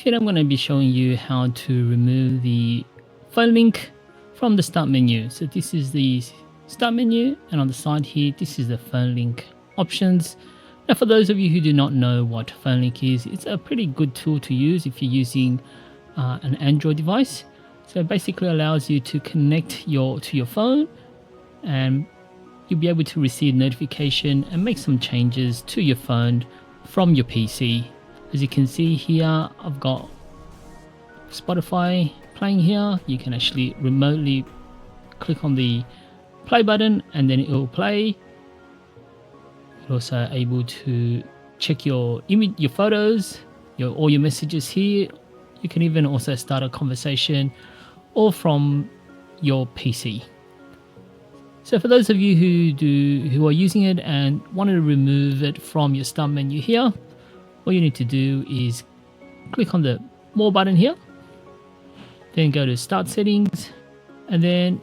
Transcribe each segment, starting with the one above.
Today I'm going to be showing you how to remove the phone link from the start menu. So this is the start menu, and on the side here, this is the phone link options. Now for those of you who do not know what phone link is, it's a pretty good tool to use if you're using an Android device. So it basically allows you to connect to your phone, and you'll be able to receive notification and make some changes to your phone from your PC. As you can see here, I've got Spotify playing here. You can actually remotely click on the play button and then it will play. You're also able to check your image, your photos, all your messages here. You can even also start a conversation all from your PC. So for those of you who are using it and want to remove it from your start menu here, all you need to do is click on the More button here, then go to Start Settings, and then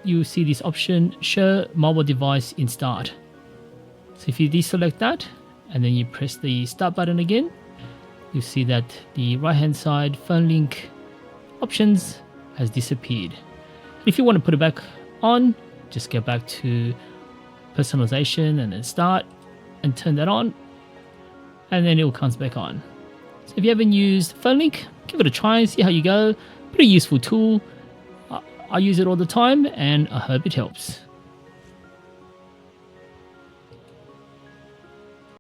you'll see this option, Show Mobile Device in Start. So if you deselect that, and then you press the Start button again, you'll see that the right-hand side phone link options has disappeared. If you want to put it back on, just go back to Personalization and then Start and turn that on, and then it will come back on. So if you haven't used phone link, give it a try and see how you go. Pretty useful tool. I use it all the time and I hope it helps.